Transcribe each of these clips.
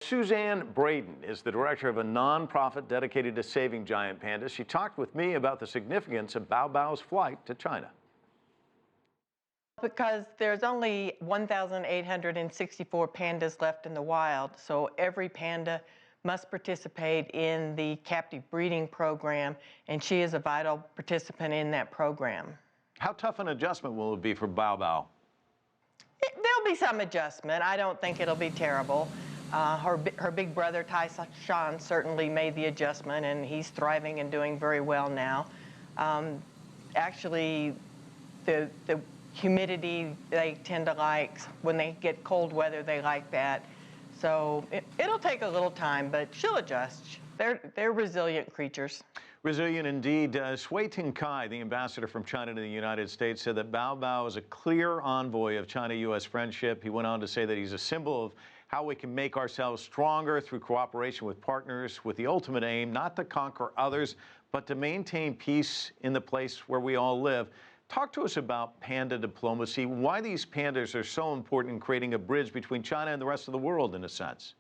Suzanne Braden is the director of a nonprofit dedicated to saving giant pandas. She talked with me about the significance of Bao Bao's flight to China. Because there's only 1,864 pandas left in the wild, so every panda must participate in the captive breeding program, and she is a vital participant in that program. How tough an adjustment will it be for Bao Bao? There'll be some adjustment. I don't think it'll be terrible. Her big brother, Ty-Shan, certainly made the adjustment, and he's thriving and doing very well now. Actually, the humidity they tend to like, when they get cold weather, they like that. So it'll take a little time, but she'll adjust. They're resilient creatures. Resilient indeed. Sui Ting-kai, the ambassador from China to the United States, said that Bao Bao is a clear envoy of China-U.S. friendship. He went on to say that he's a symbol of how we can make ourselves stronger through cooperation with partners, with the ultimate aim not to conquer others, but to maintain peace in the place where we all live. Talk to us about panda diplomacy, why these pandas are so important in creating a bridge between China and the rest of the world, in a sense.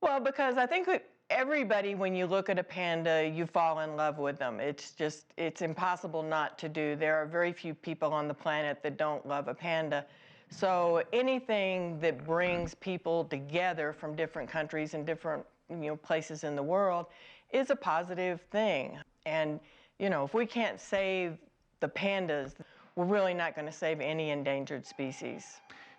Well, because I think everybody, when you look at a panda, you fall in love with them. It's impossible not to do. There are very few people on the planet that don't love a panda. So anything that brings people together from different countries and different places in the world is a positive thing. And if we can't save the pandas, we're really not going to save any endangered species.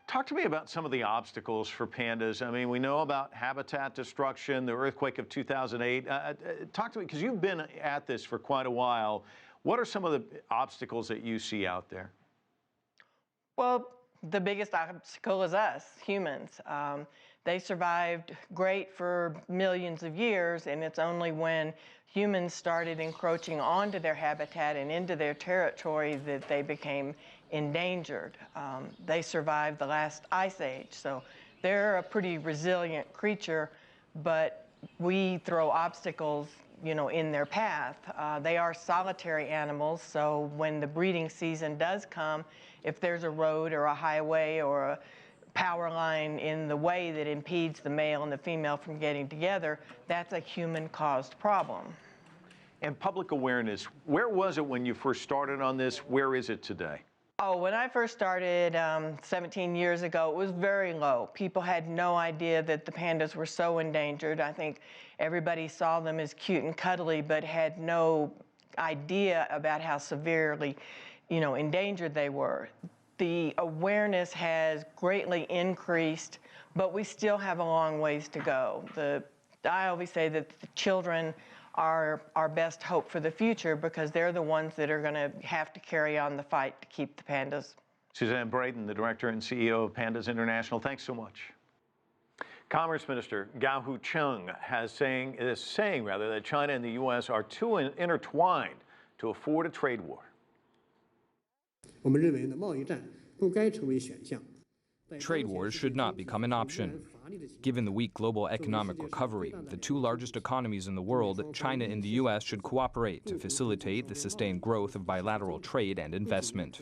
Talk to me about some of the obstacles for pandas. I mean, we know about habitat destruction, the earthquake of 2008. Talk to me, because you've been at this for quite a while. What are some of the obstacles that you see out there? Well, the biggest obstacle is us, humans. They survived great for millions of years, and it's only when humans started encroaching onto their habitat and into their territory that they became endangered. They survived the last ice age, so they're a pretty resilient creature, but we throw obstacles in their path. They are solitary animals, so when the breeding season does come, if there's a road or a highway or a power line in the way that impedes the male and the female from getting together, that's a human-caused problem. And public awareness, where was it when you first started on this? Where is it today? Oh, when I first started 17 years ago, it was very low. People had no idea that the pandas were so endangered. I think everybody saw them as cute and cuddly, but had no idea about how severely, endangered they were. The awareness has greatly increased, but we still have a long ways to go. I always say that the children are our best hope for the future, because they're the ones that are going to have to carry on the fight to keep the pandas. Suzanne Braden, the director and CEO of Pandas International, thanks so much. Commerce Minister Gao Hucheng is saying that China and the U.S. are too intertwined to afford a trade war. Trade wars should not become an option. Given the weak global economic recovery, the two largest economies in the world, China and the U.S. should cooperate to facilitate the sustained growth of bilateral trade and investment.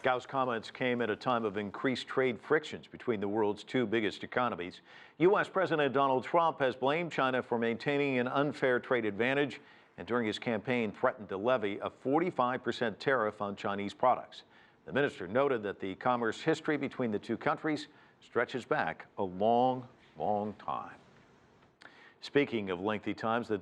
Gao's comments came at a time of increased trade frictions between the world's two biggest economies. U.S. President Donald Trump has blamed China for maintaining an unfair trade advantage, and during his campaign threatened to levy a 45% tariff on Chinese products. The minister noted that the commerce history between the two countries stretches back a long, long time. Speaking of lengthy times, the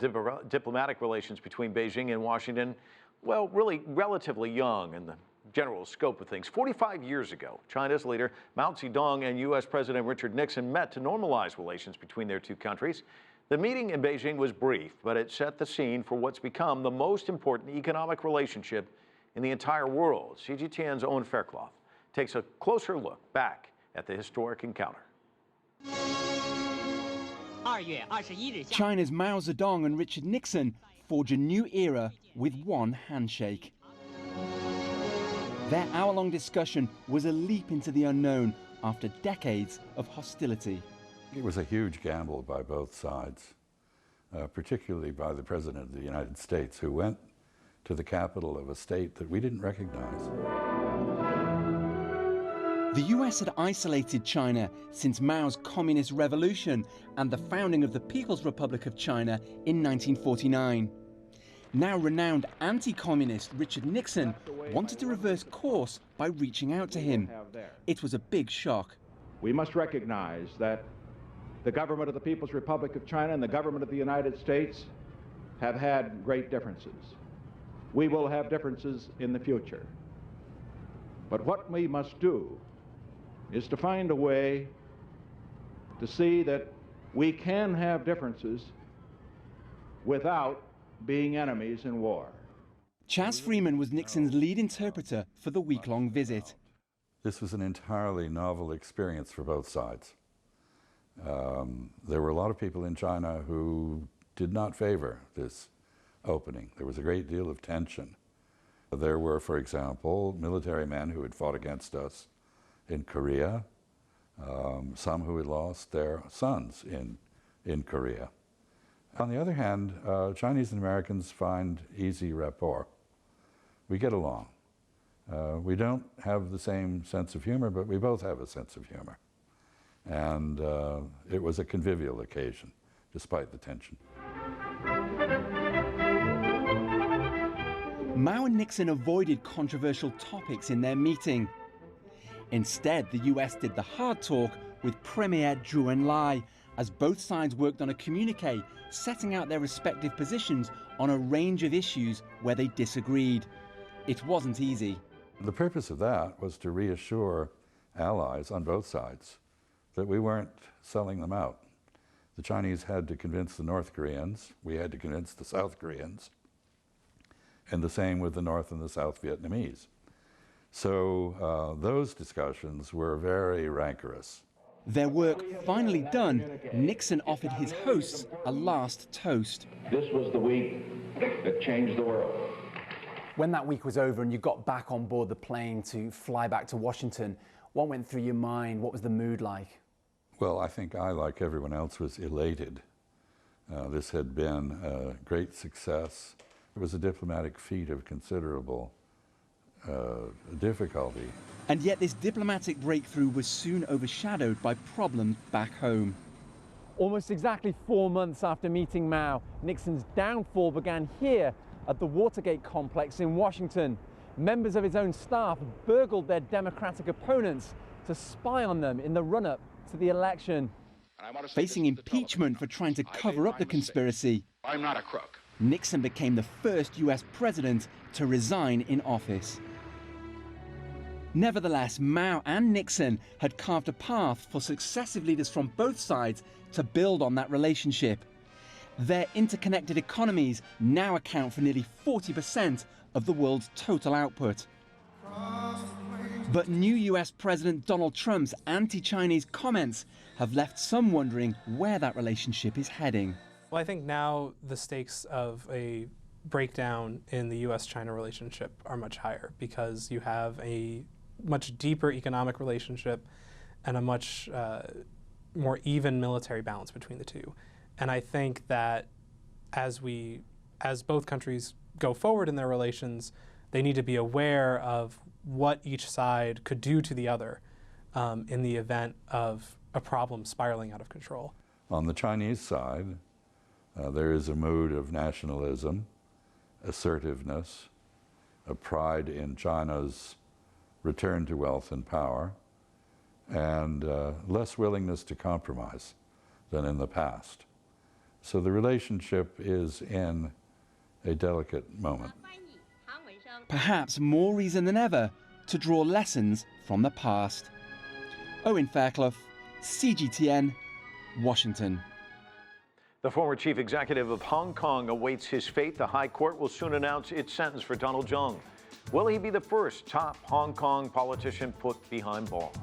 diplomatic relations between Beijing and Washington, well, really relatively young in the general scope of things. 45 years ago, China's leader Mao Zedong and U.S. President Richard Nixon met to normalize relations between their two countries. The meeting in Beijing was brief, but it set the scene for what's become the most important economic relationship in the entire world. CGTN's Owen Faircloth takes a closer look back at the historic encounter. China's Mao Zedong and Richard Nixon forge a new era with one handshake. Their hour-long discussion was a leap into the unknown after decades of hostility. It was a huge gamble by both sides, particularly by the President of the United States, who went to the capital of a state that we didn't recognize. The US had isolated China since Mao's Communist Revolution and the founding of the People's Republic of China in 1949. Now renowned anti-communist Richard Nixon wanted to reverse course by reaching out to him. It was a big shock. We must recognize that the government of the People's Republic of China and the government of the United States have had great differences. We will have differences in the future. But what we must do is to find a way to see that we can have differences without being enemies in war. Chas Freeman was Nixon's lead interpreter for the week-long visit. This was an entirely novel experience for both sides. There were a lot of people in China who did not favor this opening. There was a great deal of tension. There were, for example, military men who had fought against us in Korea, some who had lost their sons in Korea. On the other hand, Chinese and Americans find easy rapport. We get along. We don't have the same sense of humor, but we both have a sense of humor. And it was a convivial occasion, despite the tension. Mao and Nixon avoided controversial topics in their meeting. Instead, the US did the hard talk with Premier Zhou Enlai, as both sides worked on a communique setting out their respective positions on a range of issues where they disagreed. It wasn't easy. The purpose of that was to reassure allies on both sides that we weren't selling them out. The Chinese had to convince the North Koreans, we had to convince the South Koreans, and the same with the North and the South Vietnamese. So those discussions were very rancorous. Their work finally done, Nixon offered his hosts a last toast. This was the week that changed the world. When that week was over and you got back on board the plane to fly back to Washington, what went through your mind? What was the mood like? Well, I think I, like everyone else, was elated. This had been a great success. It was a diplomatic feat of considerable difficulty. And yet this diplomatic breakthrough was soon overshadowed by problems back home. Almost exactly 4 months after meeting Mao, Nixon's downfall began here at the Watergate complex in Washington. Members of his own staff burgled their Democratic opponents to spy on them in the run-up to the election. Facing impeachment for trying to cover up the conspiracy, I'm not a crook. Nixon became the first US president to resign in office. Nevertheless, Mao and Nixon had carved a path for successive leaders from both sides to build on that relationship. Their interconnected economies now account for nearly 40% of the world's total output. But new US President Donald Trump's anti-Chinese comments have left some wondering where that relationship is heading. Well, I think now the stakes of a breakdown in the US-China relationship are much higher because you have a much deeper economic relationship and a much more even military balance between the two. And I think that as both countries go forward in their relations, they need to be aware of what each side could do to the other in the event of a problem spiraling out of control. On the Chinese side, there is a mood of nationalism, assertiveness, a pride in China's return to wealth and power, and less willingness to compromise than in the past. So the relationship is in a delicate moment. Perhaps more reason than ever to draw lessons from the past. Owen Fairclough, CGTN, Washington. The former chief executive of Hong Kong awaits his fate. The High Court will soon announce its sentence for Donald Tsang. Will he be the first top Hong Kong politician put behind bars?